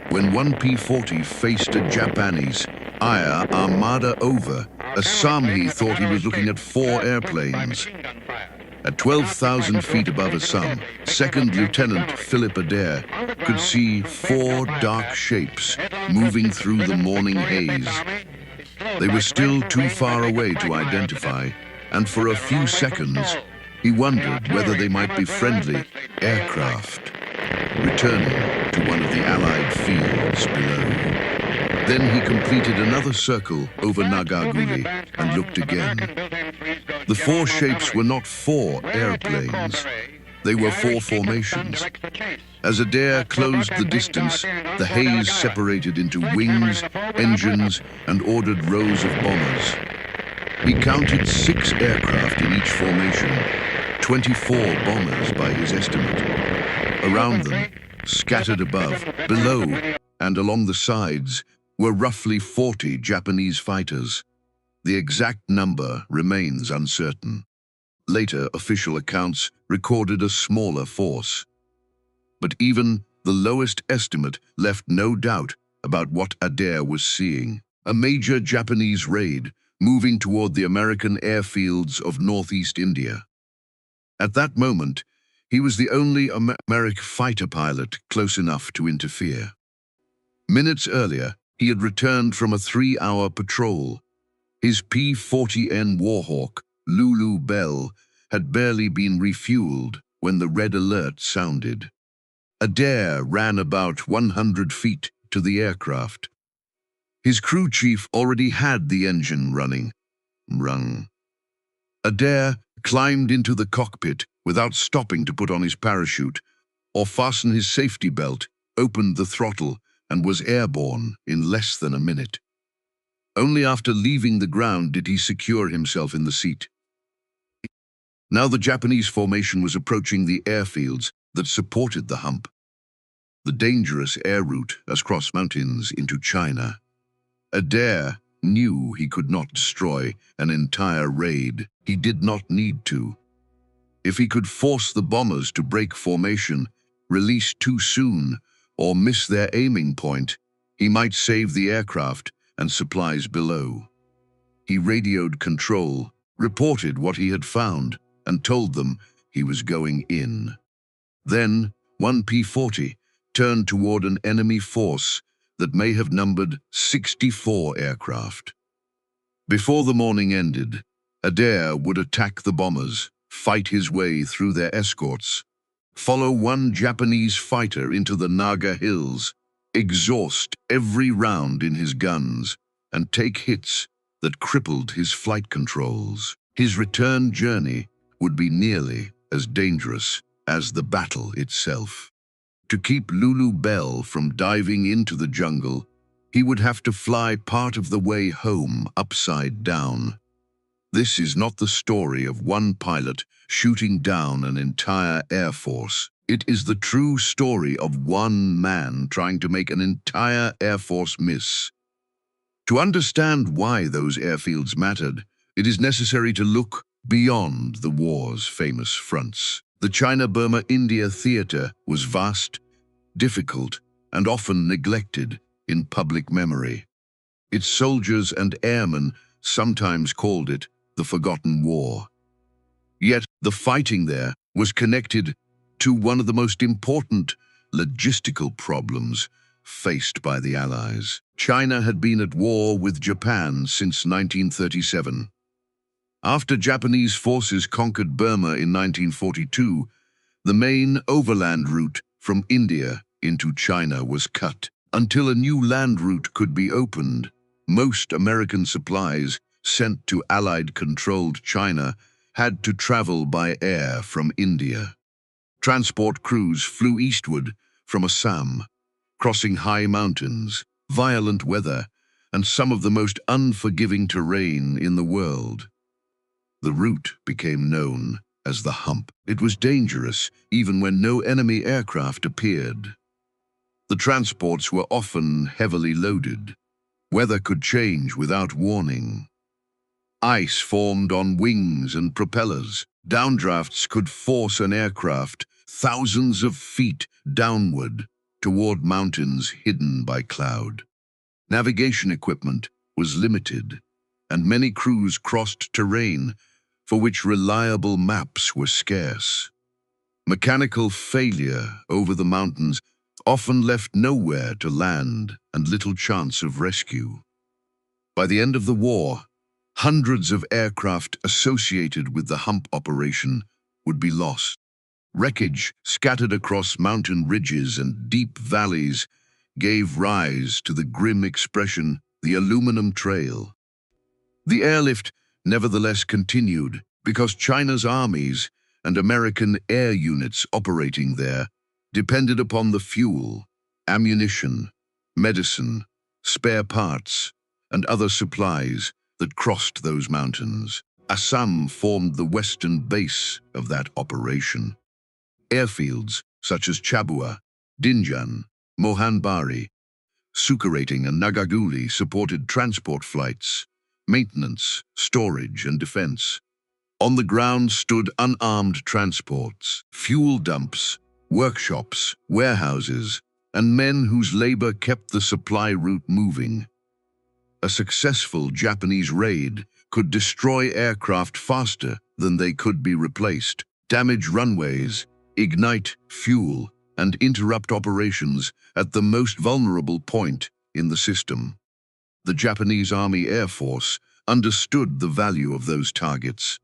when one P-40 faced a Japanese air armada over, Assam thought he was looking at 4 airplanes. At 12,000 feet above Assam, Second Lieutenant Philip Adair could see 4 dark shapes moving through the morning haze. They were still too far away to identify, and for a few seconds, he wondered whether they might be friendly aircraft returning to one of the Allied fields below. Then he completed another circle over Nagaguli and looked again. The 4 shapes were not 4 airplanes. They were 4 formations. As Adair closed the distance, the haze separated into wings, engines, and ordered rows of bombers. He counted 6 aircraft in each formation, 24 bombers by his estimate. Around them, scattered above, below, and along the sides, were roughly 40 Japanese fighters. The exact number remains uncertain. Later official accounts recorded a smaller force. But even the lowest estimate left no doubt about what Adair was seeing. A major Japanese raid moving toward the American airfields of northeast India. At that moment, he was the only American fighter pilot close enough to interfere. Minutes earlier, he had returned from a 3-hour patrol. His P-40N Warhawk, Lulu Bell, had barely been refueled when the red alert sounded. Adair ran about 100 feet to the aircraft. His crew chief already had the engine running. Adair climbed into the cockpit without stopping to put on his parachute or fasten his safety belt, opened the throttle, and was airborne in less than a minute. Only after leaving the ground did he secure himself in the seat. Now the Japanese formation was approaching the airfields that supported the hump, the dangerous air route across mountains into China. Adair knew he could not destroy an entire raid. He did not need to. If he could force the bombers to break formation, release too soon, or miss their aiming point, he might save the aircraft and supplies below. He radioed control, reported what he had found, and told them he was going in. Then, one P-40 turned toward an enemy force that may have numbered 64 aircraft. Before the morning ended, Adair would attack the bombers, fight his way through their escorts, follow one Japanese fighter into the Naga Hills, exhaust every round in his guns, and take hits that crippled his flight controls. His return journey would be nearly as dangerous as the battle itself. To keep Lulu Bell from diving into the jungle, he would have to fly part of the way home upside down. This is not the story of one pilot shooting down an entire air force. It is the true story of one man trying to make an entire air force miss. To understand why those airfields mattered, it is necessary to look beyond the war's famous fronts. The China-Burma-India theater was vast, difficult, and often neglected in public memory. Its soldiers and airmen sometimes called it the Forgotten War. Yet the fighting there was connected to one of the most important logistical problems faced by the Allies. China had been at war with Japan since 1937. After Japanese forces conquered Burma in 1942, the main overland route from India into China was cut. Until a new land route could be opened, most American supplies sent to Allied-controlled China had to travel by air from India. Transport crews flew eastward from Assam, crossing high mountains, violent weather, and some of the most unforgiving terrain in the world. The route became known as the Hump. It was dangerous even when no enemy aircraft appeared. The transports were often heavily loaded. Weather could change without warning. Ice formed on wings and propellers. Downdrafts could force an aircraft thousands of feet downward. toward mountains hidden by cloud. Navigation equipment was limited, and many crews crossed terrain for which reliable maps were scarce. Mechanical failure over the mountains often left nowhere to land and little chance of rescue. By the end of the war, hundreds of aircraft associated with the hump operation would be lost. Wreckage scattered across mountain ridges and deep valleys gave rise to the grim expression, the aluminum trail. The airlift nevertheless continued because China's armies and American air units operating there depended upon the fuel, ammunition, medicine, spare parts, and other supplies that crossed those mountains. Assam formed the western base of that operation. Airfields such as Chabua, Dinjan, Mohanbari, Sukarating and Nagaguli supported transport flights, maintenance, storage, and defense. On the ground stood unarmed transports, fuel dumps, workshops, warehouses, and men whose labor kept the supply route moving. A successful Japanese raid could destroy aircraft faster than they could be replaced, damage runways, ignite fuel, and interrupt operations at the most vulnerable point in the system. The Japanese Army Air Force understood the value of those targets.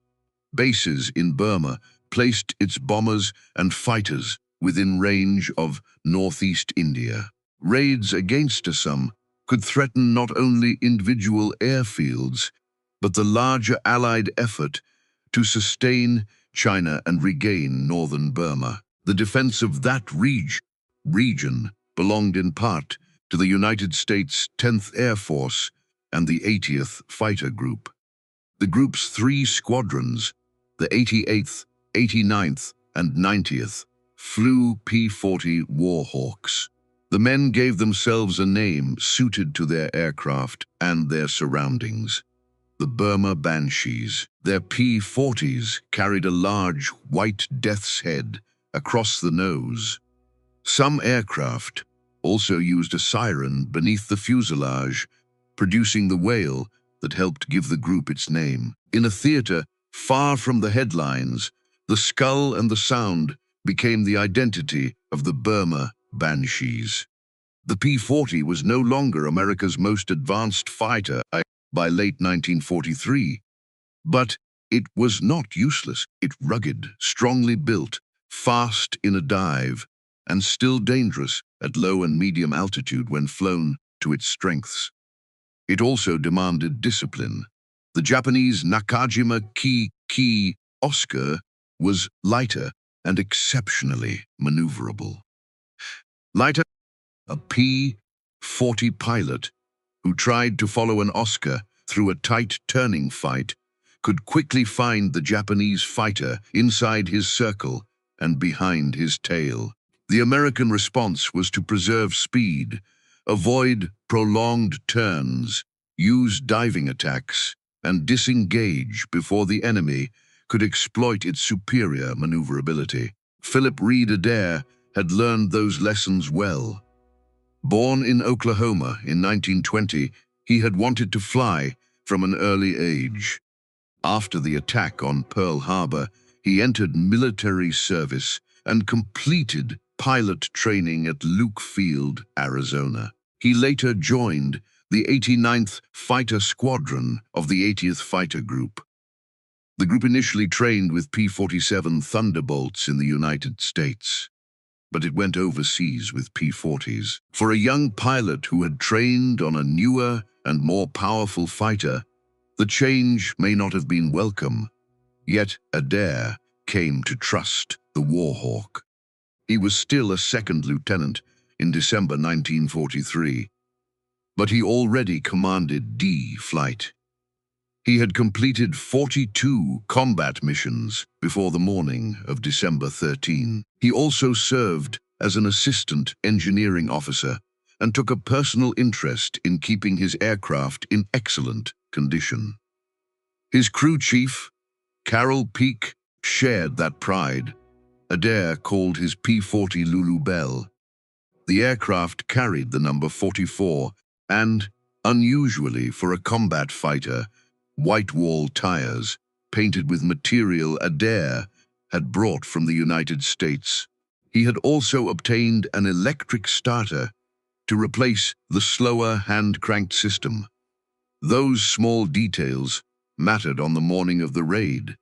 Bases in Burma placed its bombers and fighters within range of northeast India. Raids against Assam could threaten not only individual airfields, but the larger Allied effort to sustain China and regain northern Burma. The defense of that region belonged in part to the United States 10th Air Force and the 80th Fighter Group. The group's 3 squadrons, the 88th, 89th, and 90th, flew P-40 Warhawks. The men gave themselves a name suited to their aircraft and their surroundings: the Burma Banshees. Their P-40s carried a large white death's head across the nose. Some aircraft also used a siren beneath the fuselage, producing the wail that helped give the group its name. In a theater far from the headlines, the skull and the sound became the identity of the Burma Banshees. The P-40 was no longer America's most advanced fighter by late 1943, but it was not useless. It rugged, strongly built, fast in a dive, and still dangerous at low and medium altitude when flown to its strengths. It also demanded discipline. The Japanese Nakajima Ki Oscar was lighter and exceptionally maneuverable. Lighter, a P-40 pilot who tried to follow an Oscar through a tight turning fight could quickly find the Japanese fighter inside his circle and behind his tail. The American response was to preserve speed, avoid prolonged turns, use diving attacks, and disengage before the enemy could exploit its superior maneuverability. Philip Reed Adair had learned those lessons well. Born in Oklahoma in 1920, he had wanted to fly from an early age. After the attack on Pearl Harbor, he entered military service and completed pilot training at Luke Field, Arizona. He later joined the 89th Fighter Squadron of the 80th Fighter Group. The group initially trained with P-47 Thunderbolts in the United States, but it went overseas with P-40s. For a young pilot who had trained on a newer and more powerful fighter, the change may not have been welcome, yet Adair came to trust the Warhawk. He was still a second lieutenant in December 1943, but he already commanded D Flight. He had completed 42 combat missions before the morning of December 13. He also served as an assistant engineering officer and took a personal interest in keeping his aircraft in excellent condition. His crew chief, Carroll Peake, shared that pride. Adair called his P-40 Lulu Bell, The aircraft carried the number 44 and, unusually for a combat fighter, white wall tires, painted with material Adair had brought from the United States. He had also obtained an electric starter to replace the slower hand-cranked system. Those small details mattered on the morning of the raid.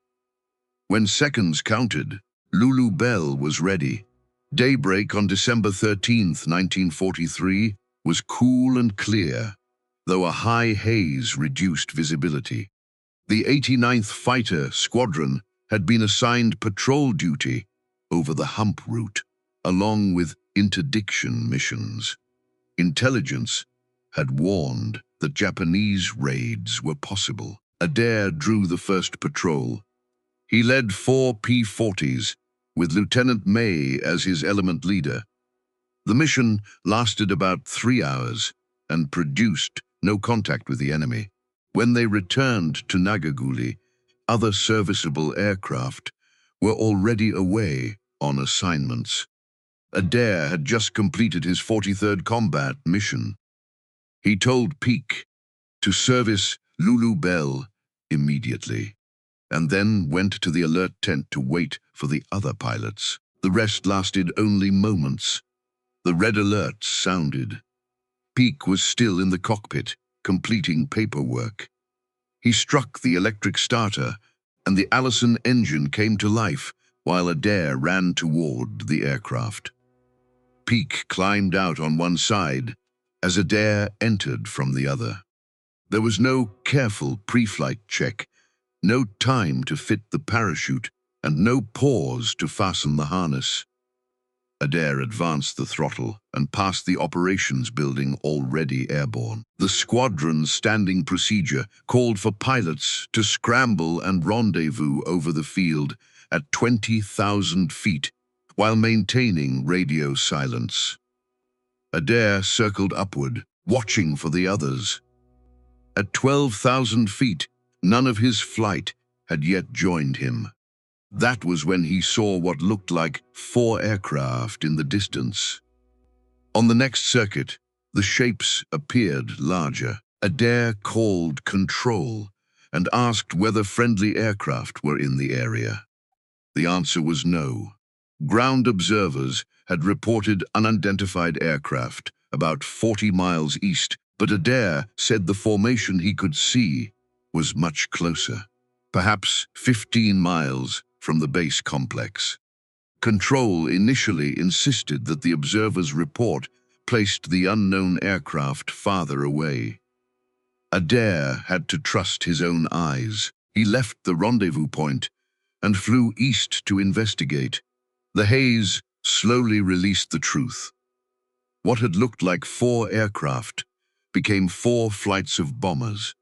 When seconds counted, Lulu Bell was ready. Daybreak on December 13, 1943, was cool and clear, though a high haze reduced visibility. The 89th Fighter Squadron had been assigned patrol duty over the hump route, along with interdiction missions. Intelligence had warned that Japanese raids were possible. Adair drew the first patrol. He led 4 P-40s, with Lieutenant May as his element leader. The mission lasted about 3 hours and produced no contact with the enemy. When they returned to Nagaguli, other serviceable aircraft were already away on assignments. Adair had just completed his 43rd combat mission. He told Peake to service Lulu Bell immediately, and then went to the alert tent to wait for the other pilots. The rest lasted only moments. The red alert sounded. Peake was still in the cockpit, completing paperwork. He struck the electric starter, and the Allison engine came to life while Adair ran toward the aircraft. Peake climbed out on one side as Adair entered from the other. There was no careful pre-flight check, no time to fit the parachute, and no pause to fasten the harness. Adair advanced the throttle and passed the operations building already airborne. The squadron's standing procedure called for pilots to scramble and rendezvous over the field at 20,000 feet while maintaining radio silence. Adair circled upward, watching for the others. At 12,000 feet, none of his flight had yet joined him. That was when he saw what looked like 4 aircraft in the distance. On the next circuit, the shapes appeared larger. Adair called control and asked whether friendly aircraft were in the area. The answer was no. Ground observers had reported unidentified aircraft about 40 miles east, but Adair said the formation he could see was much closer, perhaps 15 miles from the base complex. Control initially insisted that the observer's report placed the unknown aircraft farther away. Adair had to trust his own eyes. He left the rendezvous point and flew east to investigate. The haze slowly released the truth. What had looked like 4 aircraft became 4 flights of bombers.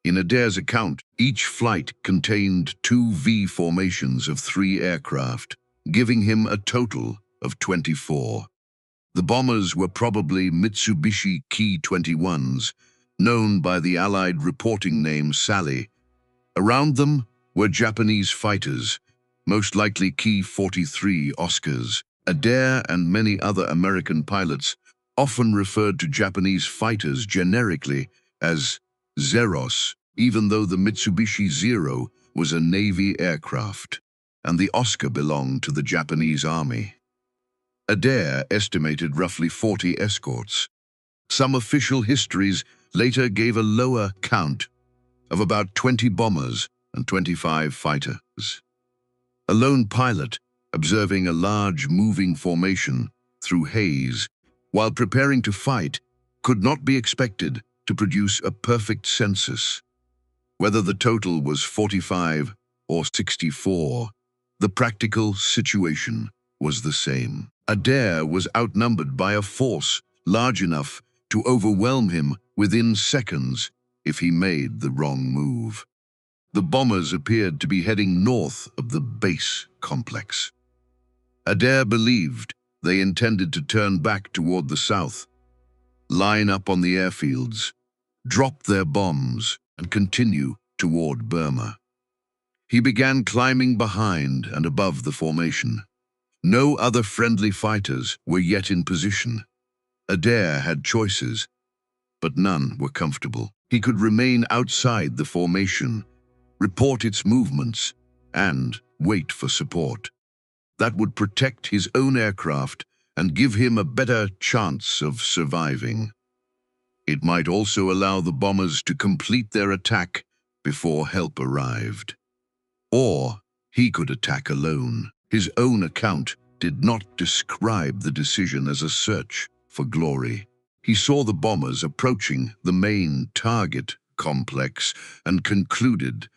In Adair's account, each flight contained 2 V formations of 3 aircraft, giving him a total of 24. The bombers were probably Mitsubishi Ki-21s, known by the Allied reporting name Sally. Around them were Japanese fighters, most likely Ki-43 Oscars. Adair and many other American pilots often referred to Japanese fighters generically as Zeros, even though the Mitsubishi Zero was a Navy aircraft, and the Oscar belonged to the Japanese Army. Adair estimated roughly 40 escorts. Some official histories later gave a lower count of about 20 bombers and 25 fighters. A lone pilot, observing a large moving formation through haze while preparing to fight, could not be expected to produce a perfect census. Whether the total was 45 or 64, the practical situation was the same. Adair was outnumbered by a force large enough to overwhelm him within seconds if he made the wrong move. The bombers appeared to be heading north of the base complex. Adair believed they intended to turn back toward the south, line up on the airfields, drop their bombs, and continue toward Burma. He began climbing behind and above the formation. No other friendly fighters were yet in position. Adair had choices, but none were comfortable. He could remain outside the formation, report its movements, and wait for support. That would protect his own aircraft and give him a better chance of surviving. It might also allow the bombers to complete their attack before help arrived. Or he could attack alone. His own account did not describe the decision as a search for glory. He saw the bombers approaching the main target complex and concluded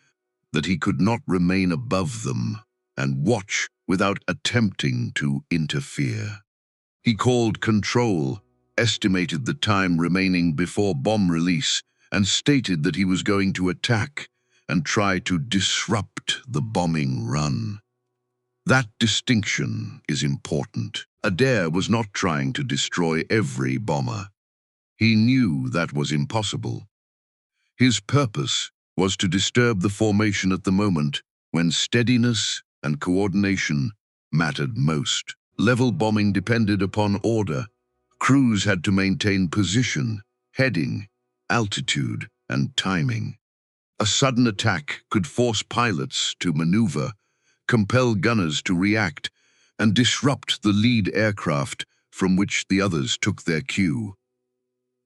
that he could not remain above them and watch without attempting to interfere. He called control, estimated the time remaining before bomb release, and stated that he was going to attack and try to disrupt the bombing run. That distinction is important. Adair was not trying to destroy every bomber. He knew that was impossible. His purpose was to disturb the formation at the moment when steadiness and coordination mattered most. Level bombing depended upon order. Crews had to maintain position, heading, altitude, and timing. A sudden attack could force pilots to maneuver, compel gunners to react, and disrupt the lead aircraft from which the others took their cue.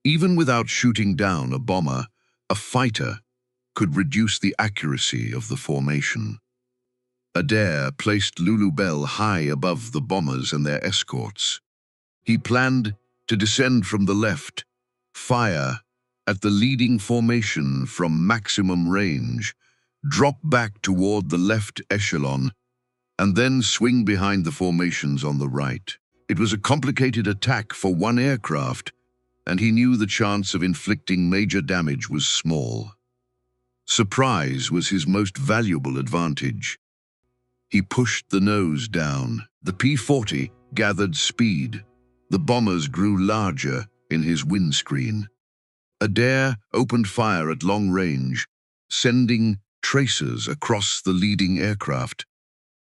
Even without shooting down a bomber, a fighter could reduce the accuracy of the formation. Adair placed Lulu Bell high above the bombers and their escorts. He planned to descend from the left, fire at the leading formation from maximum range, drop back toward the left echelon, and then swing behind the formations on the right. It was a complicated attack for one aircraft, and he knew the chance of inflicting major damage was small. Surprise was his most valuable advantage. He pushed the nose down. The P-40 gathered speed. The bombers grew larger in his windscreen. Adair opened fire at long range, sending tracers across the leading aircraft.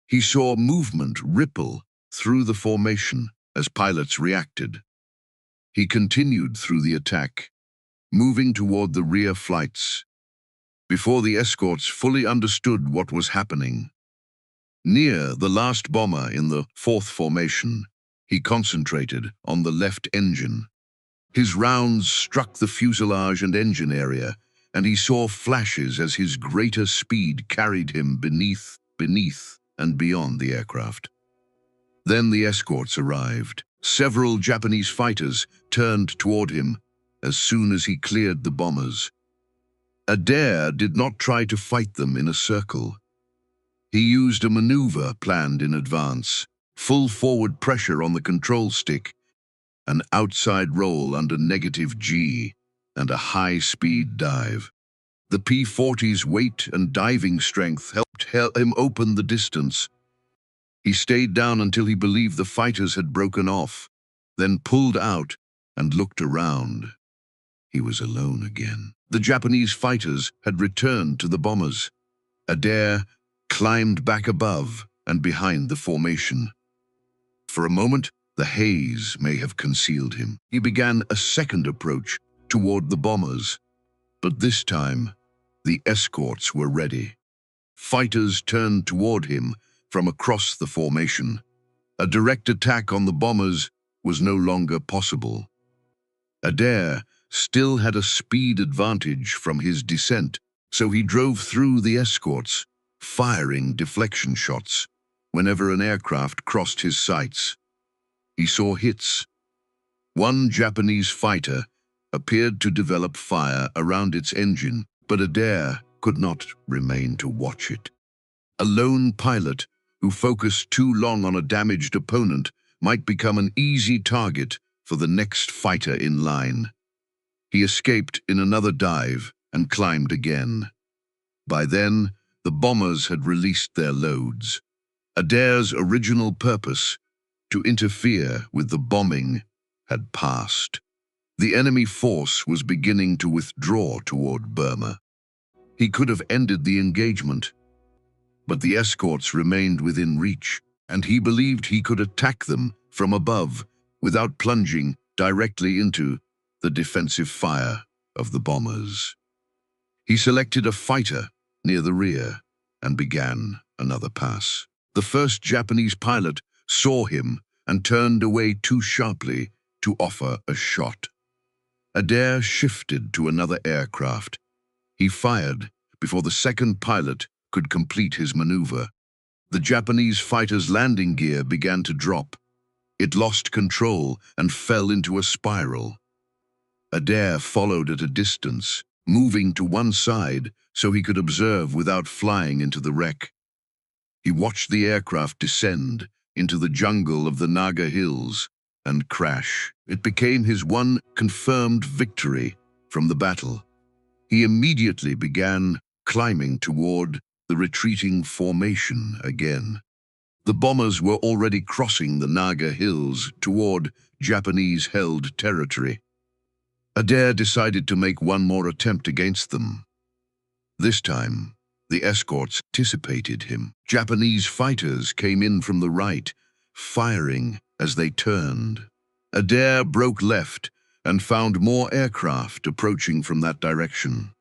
He saw movement ripple through the formation as pilots reacted. He continued through the attack, moving toward the rear flights, before the escorts fully understood what was happening. Near the last bomber in the fourth formation, he concentrated on the left engine. His rounds struck the fuselage and engine area, and he saw flashes as his greater speed carried him beneath, and beyond the aircraft. Then the escorts arrived. Several Japanese fighters turned toward him as soon as he cleared the bombers. Adair did not try to fight them in a circle. He used a maneuver planned in advance, full forward pressure on the control stick, an outside roll under -G, and a high-speed dive. The P-40's weight and diving strength helped him open the distance. He stayed down until he believed the fighters had broken off, then pulled out and looked around. He was alone again. The Japanese fighters had returned to the bombers. Adair climbed back above and behind the formation. For a moment, the haze may have concealed him. He began a second approach toward the bombers, but this time, the escorts were ready. Fighters turned toward him from across the formation. A direct attack on the bombers was no longer possible. Adair still had a speed advantage from his descent, so he drove through the escorts, firing deflection shots whenever an aircraft crossed his sights. He saw hits. One Japanese fighter appeared to develop fire around its engine, but Adair could not remain to watch it. A lone pilot who focused too long on a damaged opponent might become an easy target for the next fighter in line. He escaped in another dive and climbed again. By then, the bombers had released their loads. Adair's original purpose, to interfere with the bombing, had passed. The enemy force was beginning to withdraw toward Burma. He could have ended the engagement, but the escorts remained within reach. and he believed he could attack them from above without plunging directly into the defensive fire of the bombers. He selected a fighter near the rear and began another pass. The first Japanese pilot saw him and turned away too sharply to offer a shot. Adair shifted to another aircraft. He fired before the second pilot could complete his maneuver. The Japanese fighter's landing gear began to drop. It lost control and fell into a spiral. Adair followed at a distance, moving to one side so he could observe without flying into the wreck. He watched the aircraft descend into the jungle of the Naga Hills and crash. It became his one confirmed victory from the battle. He immediately began climbing toward the retreating formation again. The bombers were already crossing the Naga Hills toward Japanese-held territory. Adair decided to make one more attempt against them. This time, the escorts anticipated him. Japanese fighters came in from the right, firing as they turned. Adair broke left and found more aircraft approaching from that direction.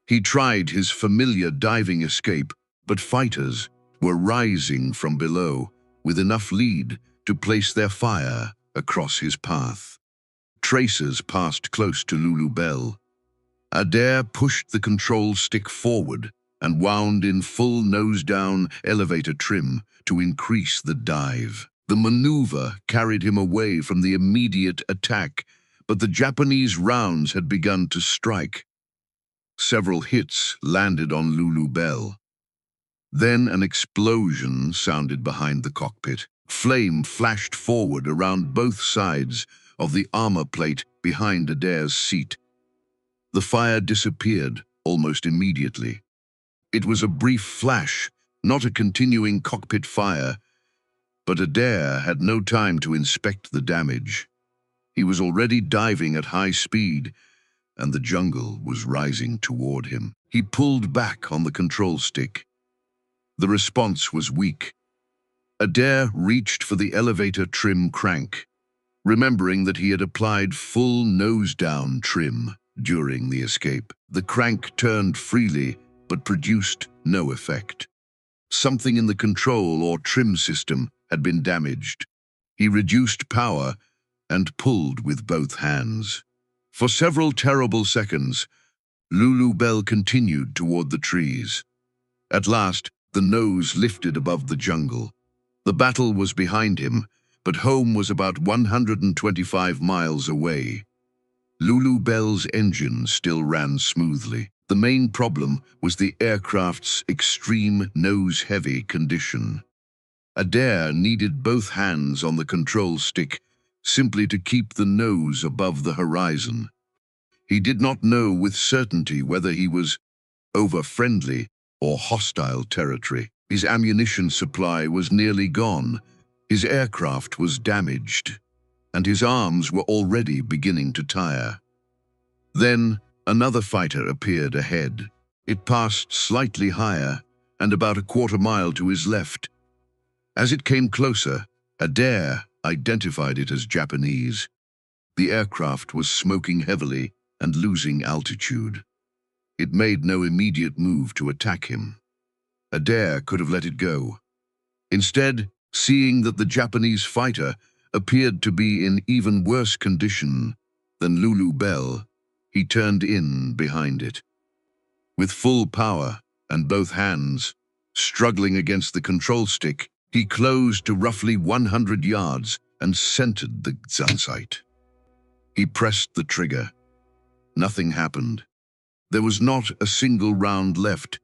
He tried his familiar diving escape, but fighters were rising from below with enough lead to place their fire across his path. Tracers passed close to Lulu Bell. Adair pushed the control stick forward and wound in full nose-down elevator trim to increase the dive. The maneuver carried him away from the immediate attack, but the Japanese rounds had begun to strike. Several hits landed on Lulu Bell. Then an explosion sounded behind the cockpit. Flame flashed forward around both sides of the armor plate behind Adair's seat. The fire disappeared almost immediately. It was a brief flash, not a continuing cockpit fire, but Adair had no time to inspect the damage. He was already diving at high speed, and the jungle was rising toward him. He pulled back on the control stick. The response was weak. Adair reached for the elevator trim crank, remembering that he had applied full nose-down trim during the escape. The crank turned freely, but produced no effect. Something in the control or trim system had been damaged. He reduced power and pulled with both hands. For several terrible seconds, Lulu Bell continued toward the trees. At last, the nose lifted above the jungle. The battle was behind him, but home was about 125 miles away. Lulu Bell's engine still ran smoothly. The main problem was the aircraft's extreme nose-heavy condition. Adair needed both hands on the control stick simply to keep the nose above the horizon. He did not know with certainty whether he was over friendly or hostile territory. His ammunition supply was nearly gone, his aircraft was damaged, and his arms were already beginning to tire. Then another fighter appeared ahead. It passed slightly higher and about a quarter-mile to his left. As it came closer, Adair identified it as Japanese. The aircraft was smoking heavily and losing altitude. It made no immediate move to attack him. Adair could have let it go. Instead, seeing that the Japanese fighter appeared to be in even worse condition than Lulu Bell, he turned in behind it. With full power and both hands struggling against the control stick, he closed to roughly 100 yards and centered the gun sight. He pressed the trigger. Nothing happened. There was not a single round left.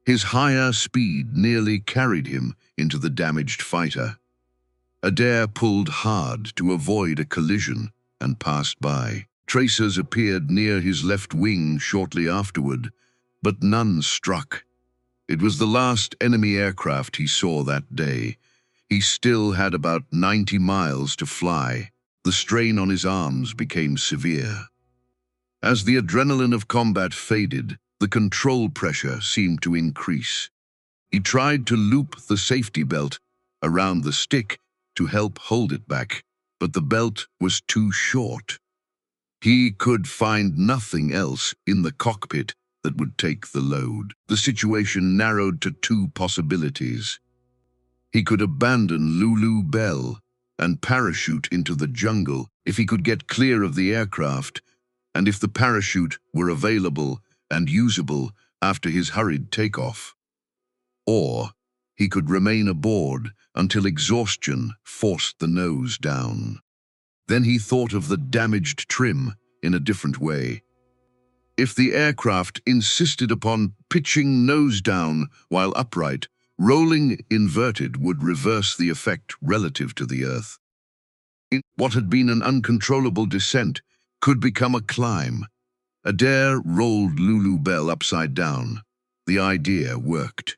His higher speed nearly carried him into the damaged fighter. Adair pulled hard to avoid a collision and passed by. Tracers appeared near his left wing shortly afterward, but none struck. It was the last enemy aircraft he saw that day. He still had about 90 miles to fly. The strain on his arms became severe. As the adrenaline of combat faded, the control pressure seemed to increase. He tried to loop the safety belt, around the stick to help hold it back, but the belt was too short. He could find nothing else in the cockpit that would take the load. The situation narrowed to two possibilities. He could abandon Lulu Bell and parachute into the jungle if he could get clear of the aircraft, and if the parachute were available and usable after his hurried takeoff. Or he could remain aboard until exhaustion forced the nose down. Then he thought of the damaged trim in a different way. If the aircraft insisted upon pitching nose down while upright, rolling inverted would reverse the effect relative to the Earth. What had been an uncontrollable descent could become a climb. Adair rolled Lulu Bell upside down. The idea worked.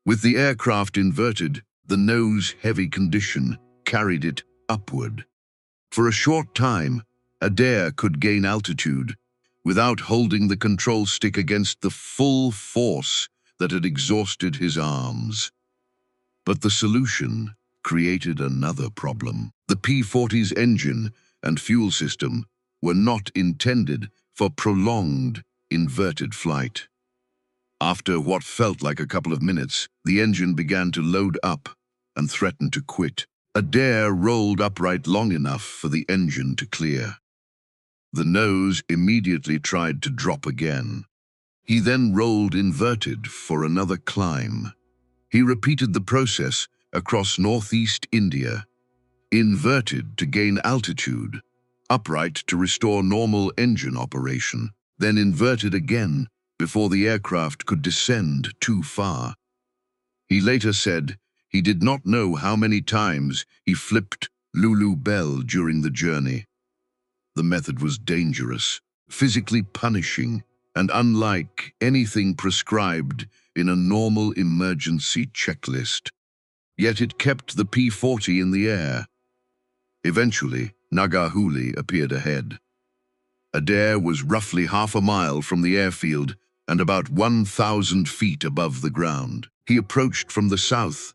With the aircraft inverted, the nose-heavy condition carried it upward. For a short time, Adair could gain altitude without holding the control stick against the full force that had exhausted his arms. But the solution created another problem. The P-40's engine and fuel system were not intended for prolonged, inverted flight. After what felt like a couple of minutes, the engine began to load up and threatened to quit. Adair rolled upright long enough for the engine to clear. The nose immediately tried to drop again. He then rolled inverted for another climb. He repeated the process across northeast India, inverted to gain altitude, upright to restore normal engine operation, then inverted again before the aircraft could descend too far. He later said he did not know how many times he flipped Lulu Bell during the journey. The method was dangerous, physically punishing, and unlike anything prescribed in a normal emergency checklist. Yet it kept the P-40 in the air. Eventually, Nagahuli appeared ahead. Adair was roughly half a mile from the airfield and about 1,000 feet above the ground. He approached from the south,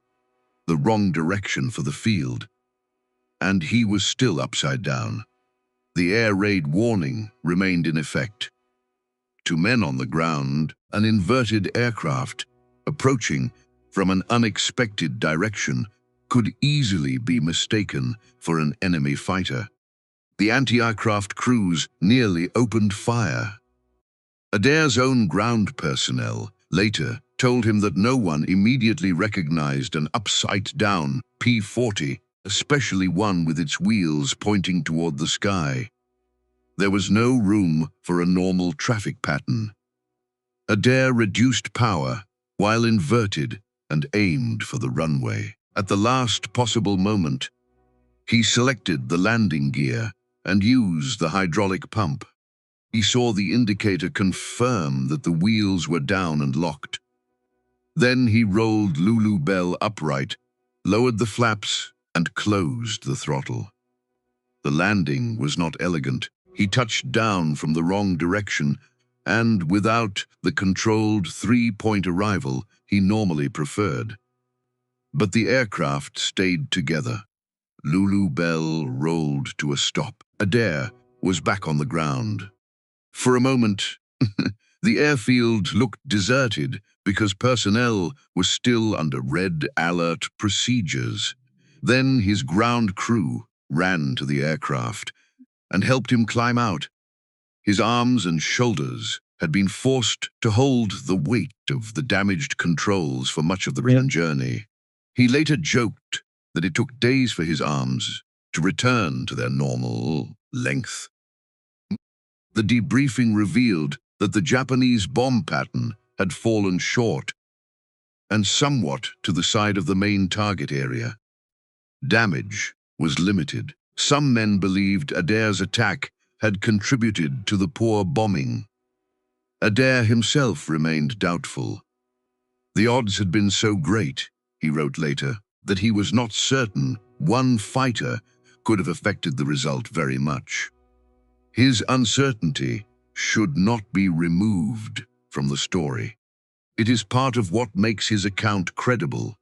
the wrong direction for the field, and he was still upside down. The air raid warning remained in effect. To men on the ground, an inverted aircraft approaching from an unexpected direction could easily be mistaken for an enemy fighter. The anti-aircraft crews nearly opened fire. Adair's own ground personnel later told him that no one immediately recognized an upside-down P-40, especially one with its wheels pointing toward the sky. There was no room for a normal traffic pattern. Adair reduced power while inverted and aimed for the runway. At the last possible moment, he selected the landing gear and used the hydraulic pump. He saw the indicator confirm that the wheels were down and locked. Then he rolled Lulu Bell upright, lowered the flaps, and closed the throttle. The landing was not elegant. He touched down from the wrong direction, and without the controlled three-point arrival he normally preferred. But the aircraft stayed together. Lulu Bell rolled to a stop. Adair was back on the ground. For a moment, the airfield looked deserted because personnel was still under red alert procedures. Then his ground crew ran to the aircraft and helped him climb out. His arms and shoulders had been forced to hold the weight of the damaged controls for much of the return journey. He later joked that it took days for his arms to return to their normal length. The debriefing revealed that the Japanese bomb pattern had fallen short and somewhat to the side of the main target area. Damage was limited. Some men believed Adair's attack had contributed to the poor bombing. Adair himself remained doubtful. The odds had been so great, he wrote later, that he was not certain one fighter could have affected the result very much. His uncertainty should not be removed from the story. It is part of what makes his account credible.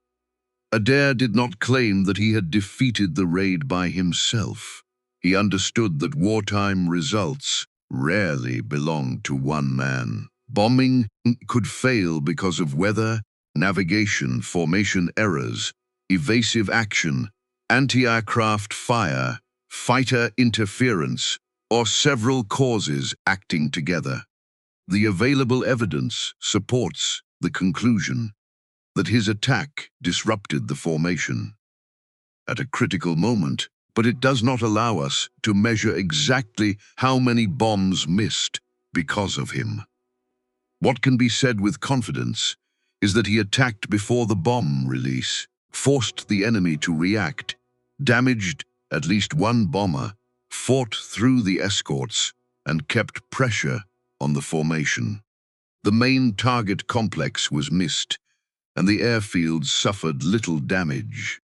Adair did not claim that he had defeated the raid by himself. He understood that wartime results rarely belonged to one man. Bombing could fail because of weather, navigation, formation errors, evasive action, anti-aircraft fire, fighter interference, or several causes acting together. The available evidence supports the conclusion that his attack disrupted the formation at a critical moment, but it does not allow us to measure exactly how many bombs missed because of him. What can be said with confidence is that he attacked before the bomb release, forced the enemy to react, damaged at least one bomber, fought through the escorts, and kept pressure on the formation. The main target complex was missed, and the airfield suffered little damage.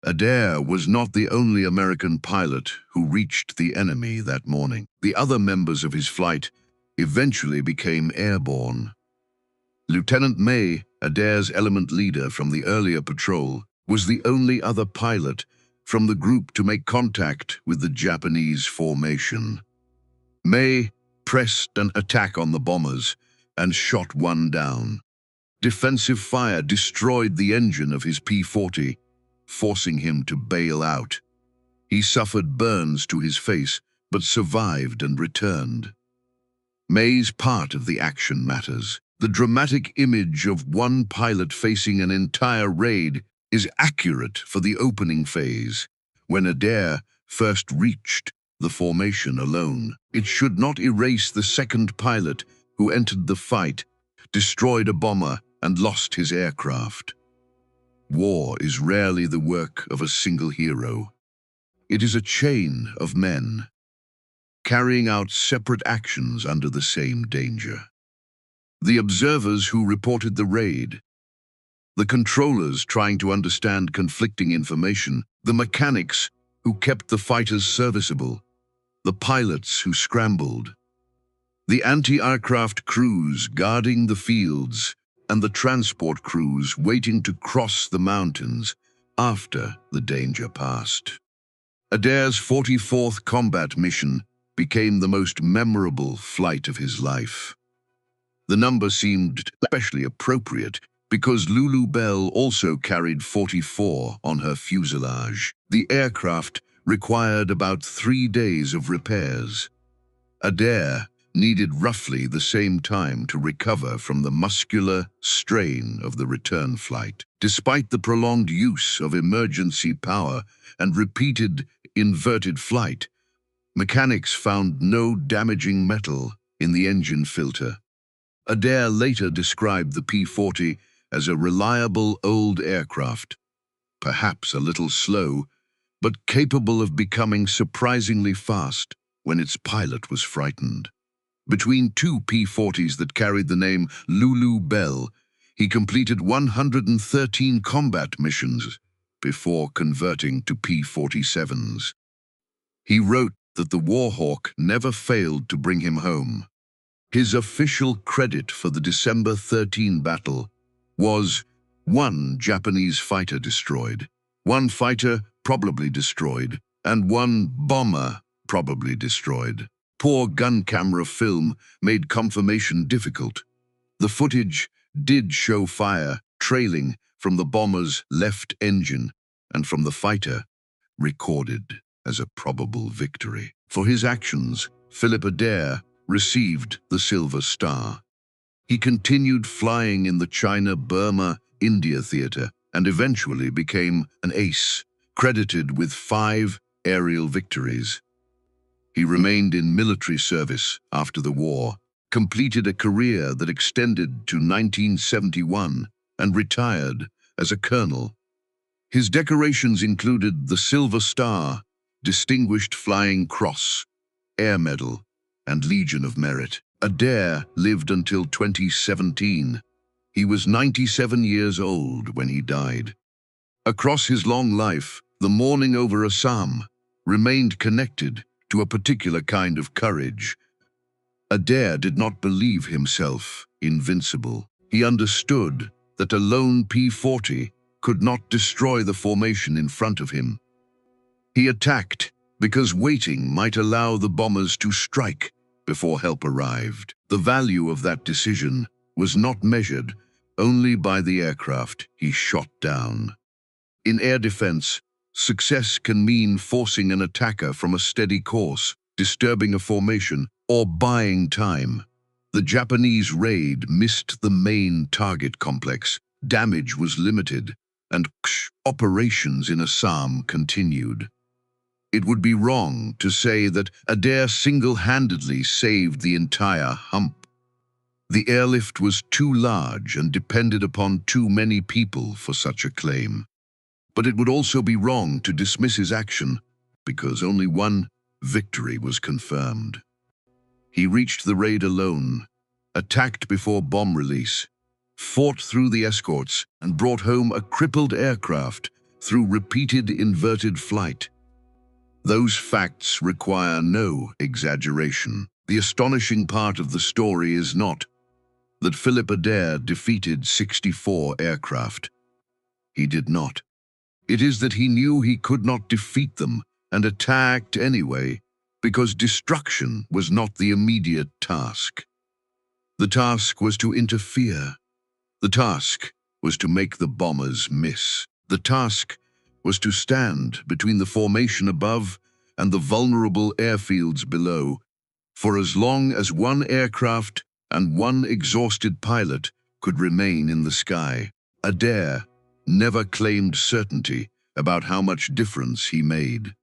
Adair was not the only American pilot who reached the enemy that morning. The other members of his flight eventually became airborne. Lieutenant May, Adair's element leader from the earlier patrol, was the only other pilot from the group to make contact with the Japanese formation. May pressed an attack on the bombers and shot one down. Defensive fire destroyed the engine of his P-40, forcing him to bail out. He suffered burns to his face, but survived and returned. May's part of the action matters. The dramatic image of one pilot facing an entire raid is accurate for the opening phase, when Adair first reached the formation alone. It should not erase the second pilot who entered the fight, destroyed a bomber, and lost his aircraft. War is rarely the work of a single hero. It is a chain of men, carrying out separate actions under the same danger. The observers who reported the raid, the controllers trying to understand conflicting information, the mechanics who kept the fighters serviceable, the pilots who scrambled, the anti-aircraft crews guarding the fields, and the transport crews waiting to cross the mountains after the danger passed. Adair's 44th combat mission became the most memorable flight of his life. The number seemed especially appropriate because Lulu Bell also carried 44 on her fuselage. The aircraft required about 3 days of repairs. Adair needed roughly the same time to recover from the muscular strain of the return flight. Despite the prolonged use of emergency power and repeated inverted flight, mechanics found no damaging metal in the engine filter. Adair later described the P-40 as a reliable old aircraft, perhaps a little slow, but capable of becoming surprisingly fast when its pilot was frightened. Between two P-40s that carried the name Lulu Bell, he completed 113 combat missions before converting to P-47s. He wrote that the Warhawk never failed to bring him home. His official credit for the December 13 battle was 1 Japanese fighter destroyed, 1 fighter probably destroyed, and 1 bomber probably destroyed. Poor gun camera film made confirmation difficult. The footage did show fire trailing from the bomber's left engine and from the fighter, recorded as a probable victory. For his actions, Philip Adair received the Silver Star. He continued flying in the China-Burma-India theater and eventually became an ace, credited with 5 aerial victories. He remained in military service after the war, completed a career that extended to 1971, and retired as a colonel. His decorations included the Silver Star, Distinguished Flying Cross, Air Medal, and Legion of Merit. Adair lived until 2017. He was 97 years old when he died. Across his long life, the mourning over Assam remained connected to a particular kind of courage. Adair did not believe himself invincible. He understood that a lone P-40 could not destroy the formation in front of him. He attacked because waiting might allow the bombers to strike before help arrived. The value of that decision was not measured only by the aircraft he shot down. In air defense, success can mean forcing an attacker from a steady course, disturbing a formation, or buying time. The Japanese raid missed the main target complex, damage was limited, and operations in Assam continued. It would be wrong to say that Adair single-handedly saved the entire hump. The airlift was too large and depended upon too many people for such a claim. But it would also be wrong to dismiss his action because only one victory was confirmed. He reached the raid alone, attacked before bomb release, fought through the escorts, and brought home a crippled aircraft through repeated inverted flight. Those facts require no exaggeration. The astonishing part of the story is not that Philip Adair defeated 64 aircraft. He did not. It is that he knew he could not defeat them and attacked anyway, because destruction was not the immediate task. The task was to interfere. The task was to make the bombers miss. The task was to stand between the formation above and the vulnerable airfields below, for as long as one aircraft and one exhausted pilot could remain in the sky. Adair never claimed certainty about how much difference he made.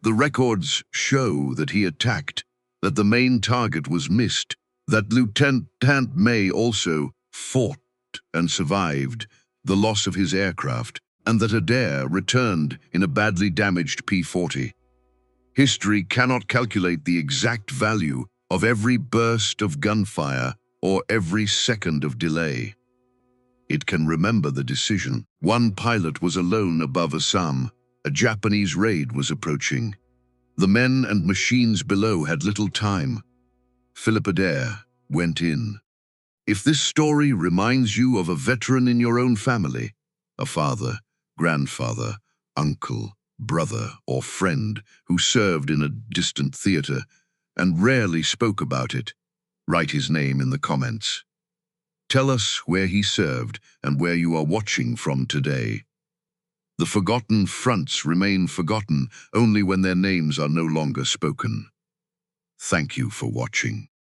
The records show that he attacked, that the main target was missed, that Lieutenant May also fought and survived the loss of his aircraft, and that Adair returned in a badly damaged P-40. History cannot calculate the exact value of every burst of gunfire or every second of delay. It can remember the decision. One pilot was alone above Assam. A Japanese raid was approaching. The men and machines below had little time. Philip Adair went in. If this story reminds you of a veteran in your own family, a father, grandfather, uncle, brother, or friend who served in a distant theater and rarely spoke about it, write his name in the comments. Tell us where he served and where you are watching from today. The forgotten fronts remain forgotten only when their names are no longer spoken. Thank you for watching.